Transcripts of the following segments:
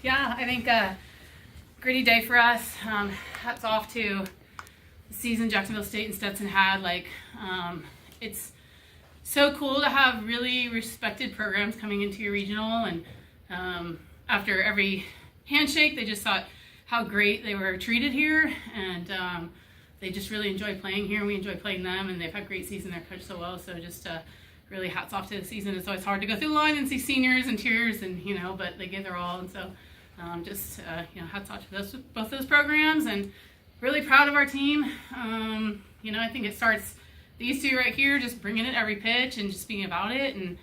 Yeah, I think gritty day for us. Hats off to the season Jacksonville State and Stetson had. It's so cool to have really respected programs coming into your regional, and after every handshake, they just thought how great they were treated here, and they just really enjoy playing here. We enjoy playing them, and they've had great season. They're coached so well, so just really hats off to the season. It's always hard to go through the line and see seniors and tears, and but they give their all, and so hats off to both those programs, and really proud of our team. I think it starts these two right here, just bringing it every pitch and just being about it. And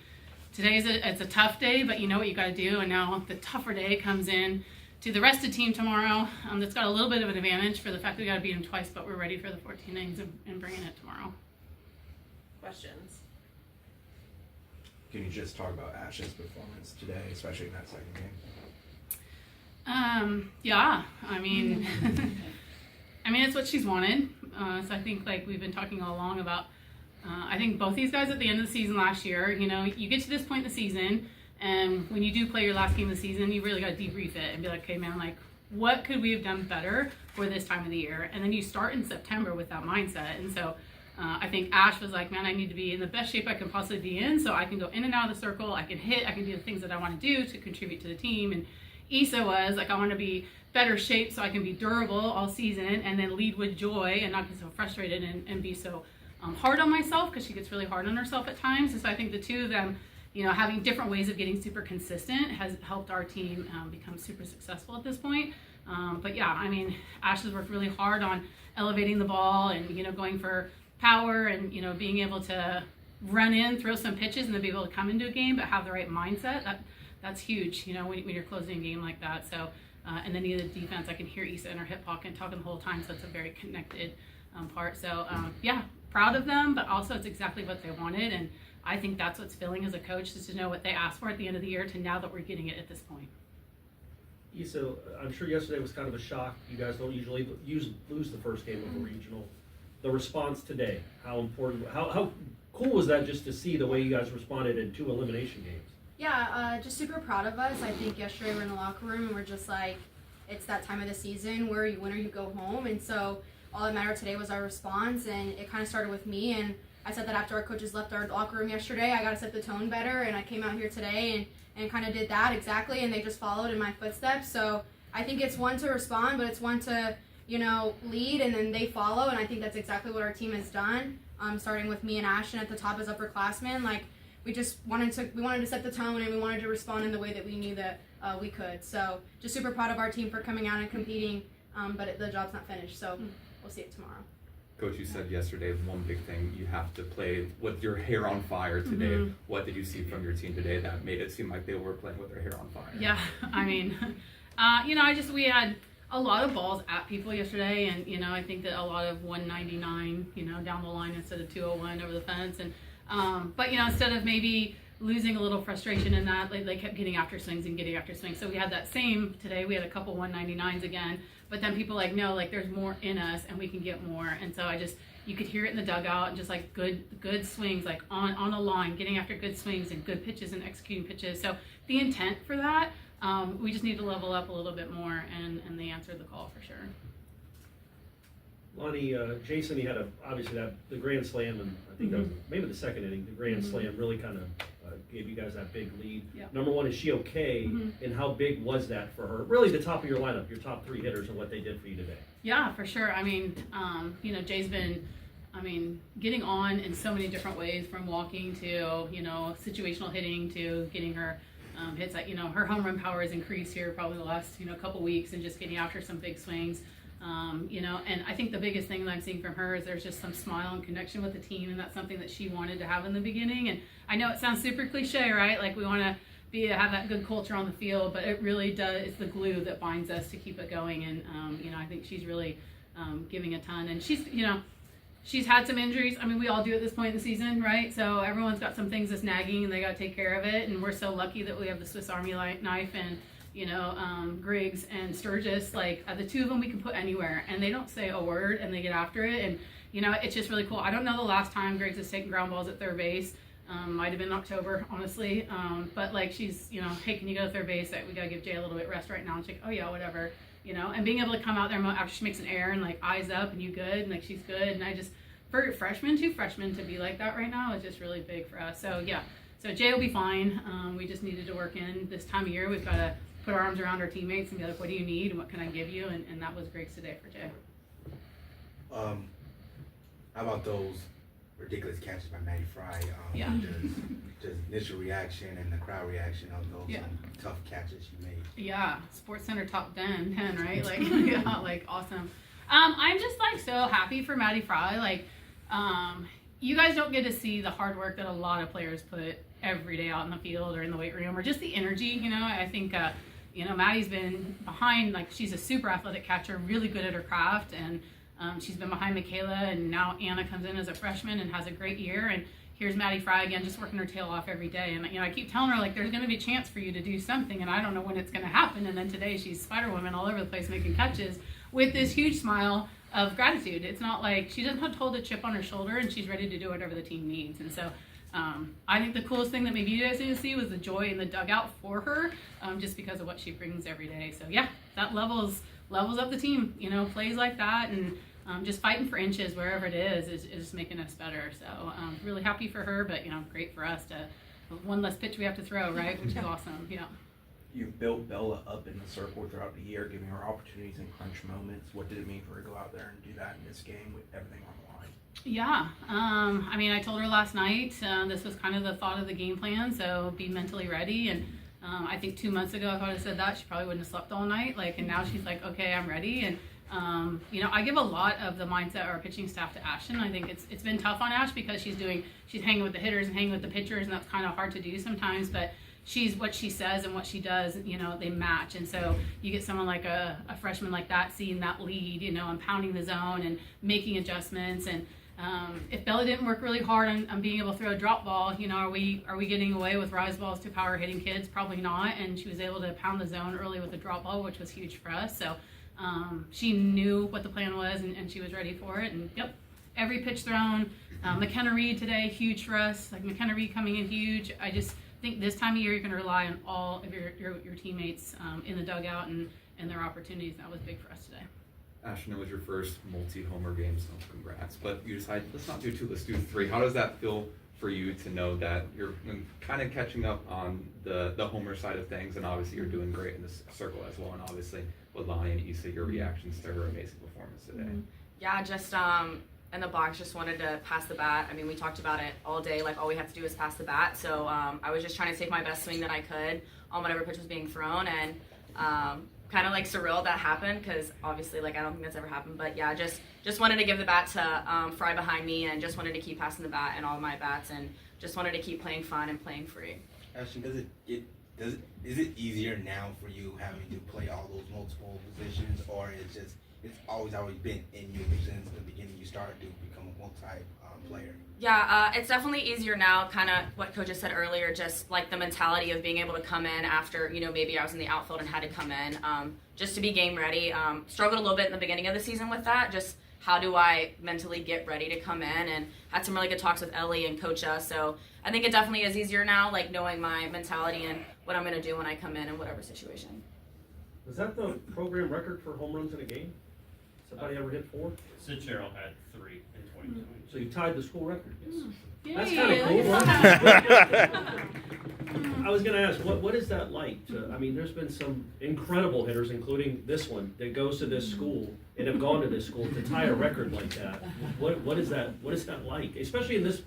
today's it's a tough day, but you know what you got to do. And now the tougher day comes in to the rest of the team tomorrow. That's got a little bit of an advantage for the fact that we got to beat them twice, but we're ready for the 14 innings and bringing it tomorrow. Questions? Can you just talk about Ash's performance today, especially in that second game? Yeah, I mean, it's what she's wanted. So I think we've been talking all along about, I think both these guys at the end of the season last year, you get to this point in the season, and when you do play your last game of the season, you really got to debrief it and be like, okay, man, what could we have done better for this time of the year? And then you start in September with that mindset. And so I think Ash was like, man, I need to be in the best shape I can possibly be in so I can go in and out of the circle, I can hit, I can do the things that I want to do to contribute to the team. And Issa was I want to be better shape so I can be durable all season and then lead with joy and not get so frustrated and be so hard on myself, because she gets really hard on herself at times. And so I think the two of them, having different ways of getting super consistent has helped our team become super successful at this point. But yeah, Ash has worked really hard on elevating the ball and, going for power and, being able to run in, throw some pitches and then be able to come into a game, but have the right mindset. That's huge, when you're closing a game like that. So, and then the defense, I can hear Issa in her hip pocket talking the whole time, so it's a very connected part. So, yeah, proud of them, but also it's exactly what they wanted. And I think that's what's filling as a coach, is to know what they asked for at the end of the year to now that we're getting it at this point. Issa, I'm sure yesterday was kind of a shock. You guys don't usually lose the first game of a regional. The response today, how important, how cool was that just to see the way you guys responded in 2 elimination games? Yeah, just super proud of us. I think yesterday we're in the locker room and we're just like, it's that time of the season where you win or you go home. And so all that mattered today was our response, and it kind of started with me. And I said that after our coaches left our locker room yesterday, I got to set the tone better. And I came out here today and kind of did that exactly, and they just followed in my footsteps. So I think it's one to respond, but it's one to, lead, and then they follow. And I think that's exactly what our team has done, starting with me and Ashton at the top as upperclassmen. We just wanted to set the tone, and we wanted to respond in the way that we knew that we could. So just super proud of our team for coming out and competing, but the job's not finished, so we'll see it tomorrow. Coach, you said yesterday one big thing, you have to play with your hair on fire today. Mm-hmm. What did you see from your team today that made it seem like they were playing with their hair on fire? Yeah, we had a lot of balls at people yesterday, and I think that a lot of 199, down the line instead of 201 over the fence, and but instead of maybe losing a little frustration in that, they kept getting after swings. So we had that same today. We had a couple 199s again, but then people no, there's more in us and we can get more. And so you could hear it in the dugout, and just good swings, on a line, getting after good swings and good pitches and executing pitches. So the intent for that, we just need to level up a little bit more, and they answered the call for sure. Lonnie, Jason, he had obviously the grand slam, and I think that was maybe the second inning. The grand slam really kind of gave you guys that big lead. Yep. Number one, is she okay? And how big was that for her? Really, the top of your lineup, your top 3 hitters, and what they did for you today. Yeah, for sure. Jay's been, getting on in so many different ways, from walking to, situational hitting to getting her hits. Her home run power has increased here probably the last, couple weeks, and just getting after some big swings. And I think the biggest thing that I'm seeing from her is there's just some smile and connection with the team, and that's something that she wanted to have in the beginning. And I know it sounds super cliche, right? We want to have that good culture on the field, but it really does. It's the glue that binds us to keep it going. And I think she's really giving a ton. And she's had some injuries. We all do at this point in the season, right? So everyone's got some things that's nagging, and they got to take care of it. And we're so lucky that we have the Swiss Army knife and Griggs and Sturgis, the two of them we can put anywhere, and they don't say a word, and they get after it. And it's just really cool. I don't know the last time Griggs has taken ground balls at third base. Might have been October, honestly. But like she's, you know, hey, can you go to third base? We gotta give Jay a little bit rest right now. And she's like, oh yeah, whatever. You know, and being able to come out there after she makes an error and like eyes up and you good and like she's good. And I just, for two freshmen to be like that right now is just really big for us. So yeah, so Jay will be fine. We just needed to work in this time of year. We've got to put our arms around our teammates and be like, what do you need and what can I give you? And that was great today for Jay. How about those ridiculous catches by Maddie Fry? Yeah. Just initial reaction and the crowd reaction of those tough catches you made. Yeah, Sports Center top 10, right? Like, yeah, like awesome. I'm just like so happy for Maddie Fry. Like, you guys don't get to see the hard work that a lot of players put every day out in the field or in the weight room or just the energy. You know, I think, you know, Maddie's been behind, like, she's a super athletic catcher, really good at her craft, and she's been behind Michaela, and now Anna comes in as a freshman and has a great year. And here's Maddie Fry again, just working her tail off every day. And, you know, I keep telling her, like, there's going to be a chance for you to do something, and I don't know when it's going to happen. And then today she's Spider-Woman all over the place making catches with this huge smile of gratitude. It's not like she doesn't have to hold a chip on her shoulder, and she's ready to do whatever the team needs. And so I think the coolest thing that maybe you guys didn't see was the joy in the dugout for her, just because of what she brings every day. So, yeah, that levels up the team. You know, plays like that and just fighting for inches wherever it is making us better. So really happy for her, but, you know, great for us to one less pitch we have to throw, right, which is awesome. Yeah. You've built Bella up in the circle throughout the year, giving her opportunities in crunch moments. What did it mean for her to go out there and do that in this game with everything on the line? Yeah. I mean, I told her last night this was kind of the thought of the game plan, so be mentally ready. And I think 2 months ago, if I would have said that, she probably wouldn't have slept all night. Like, and now she's like, okay, I'm ready. And you know, I give a lot of the mindset of our pitching staff to Ashton. I think it's been tough on Ash because she's hanging with the hitters and hanging with the pitchers, and that's kind of hard to do sometimes. But what she says and what she does, you know, they match. And so you get someone like a freshman like that, seeing that lead, you know, and pounding the zone and making adjustments. And if Bella didn't work really hard on being able to throw a drop ball, you know, are we getting away with rise balls to power hitting kids? Probably not. And she was able to pound the zone early with a drop ball, which was huge for us. So she knew what the plan was, and she was ready for it. And yep, every pitch thrown. McKenna Reed today, huge for us. Like McKenna Reed coming in huge. I just think this time of year you're going to rely on all of your teammates in the dugout and their opportunities. That was big for us today. Ashton, it was your first multi-homer game, so congrats. But you decided, let's not do 2, let's do 3. How does that feel for you to know that you're kind of catching up on the homer side of things, and obviously you're doing great in this circle as well, and obviously with Lonnie and Issa, your reactions to her amazing performance today? Yeah, just in the box, just wanted to pass the bat. I mean, we talked about it all day, like all we had to do was pass the bat. So I was just trying to take my best swing that I could on whatever pitch was being thrown, and kind of like surreal that happened because obviously like I don't think that's ever happened. But yeah, just wanted to give the bat to Fry behind me, and just wanted to keep passing the bat in all of my bats, and just wanted to keep playing fun and playing free. Ashton, is it easier now for you having to play all those multiple positions, or it's always been in you since the beginning you started to become a multi player? Yeah, it's definitely easier now, kind of what Coach just said earlier, just like the mentality of being able to come in after, you know, maybe I was in the outfield and had to come in, just to be game ready. Struggled a little bit in the beginning of the season with that, just how do I mentally get ready to come in, and had some really good talks with Ellie and Coach so I think it definitely is easier now, like knowing my mentality and what I'm going to do when I come in whatever situation. Was that the program record for home runs in a game? Somebody ever hit 4? Sid Sherrill had 3 in 2020. So you tied the school record. Yay, That's kind of cool, look at right? I was going to ask, what is that like? I mean, there's been some incredible hitters, including this one, that goes to this school and have gone to this school to tie a record like that. What is that? What is that like? Especially in this,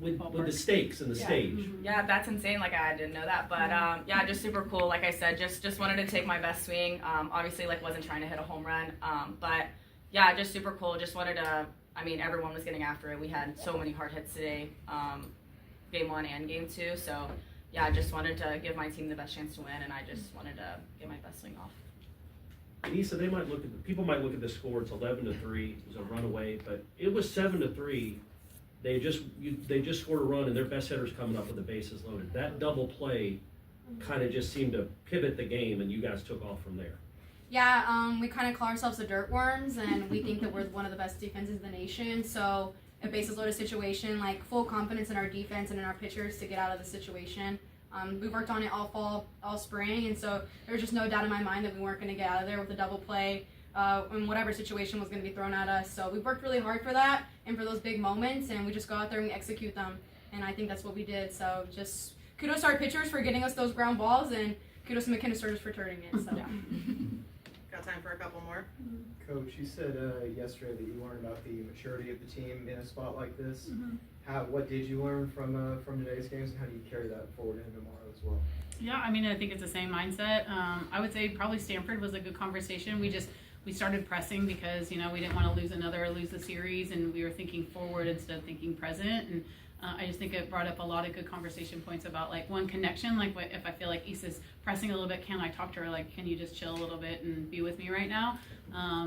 with the stakes and the stage. Yeah, that's insane. Like I didn't know that, but yeah, just super cool. Like I said, just wanted to take my best swing. Obviously, like wasn't trying to hit a home run, but yeah, just super cool. Just wanted to. I mean, everyone was getting after it. We had so many hard hits today, game 1 and game 2. So yeah, I just wanted to give my team the best chance to win, and I just wanted to get my best swing off. Lisa, people might look at the score. It's 11-3. It was a runaway, but it was 7-3. They just scored a run, and their best hitter's coming up with the bases loaded. That double play kind of just seemed to pivot the game, and you guys took off from there. Yeah, we kind of call ourselves the Dirt Worms, and we think that we're one of the best defenses in the nation. So a bases loaded situation, like full confidence in our defense and in our pitchers to get out of the situation. We worked on it all fall, all spring, and so there was just no doubt in my mind that we weren't going to get out of there with a double play in whatever situation was going to be thrown at us. So we worked really hard for that and for those big moments, and we just go out there and we execute them. And I think that's what we did. So just kudos to our pitchers for getting us those ground balls, and kudos to McKenna Sturgis for turning it. So. Got time for a couple more? Coach, you said yesterday that you learned about the maturity of the team in a spot like this. What did you learn from today's games, and how do you carry that forward into tomorrow as well? Yeah, I mean, I think it's the same mindset. I would say probably Stanford was a good conversation. We started pressing because, you know, we didn't want to lose the series, and we were thinking forward instead of thinking present. And I just think it brought up a lot of good conversation points about, like, one, connection. Like, if I feel like Issa's pressing a little bit, can I talk to her? Like, can you just chill a little bit and be with me right now?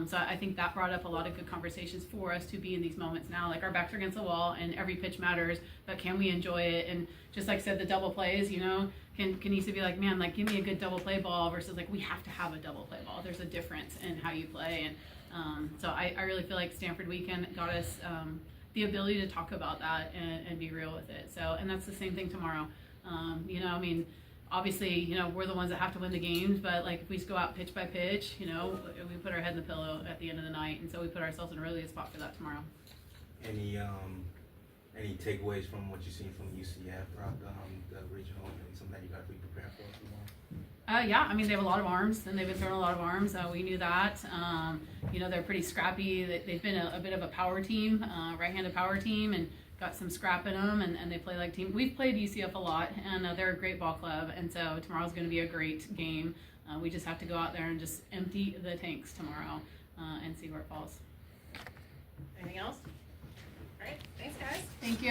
So I think that brought up a lot of good conversations for us to be in these moments now. Like, our backs are against the wall, and every pitch matters, but can we enjoy it? And just like I said, the double plays, you know, can Issa be like, man, like, give me a good double play ball versus, like, we have to have a double play ball. There's a difference in how you play. And so I really feel like Stanford weekend got us the ability to talk about that and be real with it. So, and that's the same thing tomorrow. You know, I mean, obviously, you know, we're the ones that have to win the games, but, like, if we just go out pitch by pitch, you know, we put our head in the pillow at the end of the night, and so we put ourselves in a really good spot for that tomorrow. Any takeaways from what you've seen from UCF throughout the regional, and something that you got to be prepared for tomorrow? Yeah, I mean, they have a lot of arms, and they've been throwing a lot of arms. We knew that. You know, they're pretty scrappy. They've been a bit of a power team, right-handed power team, and got some scrap in them, and they play like team. We've played UCF a lot, and they're a great ball club, and so tomorrow's going to be a great game. We just have to go out there and just empty the tanks tomorrow and see where it falls. Anything else? All right, thanks, guys. Thank you.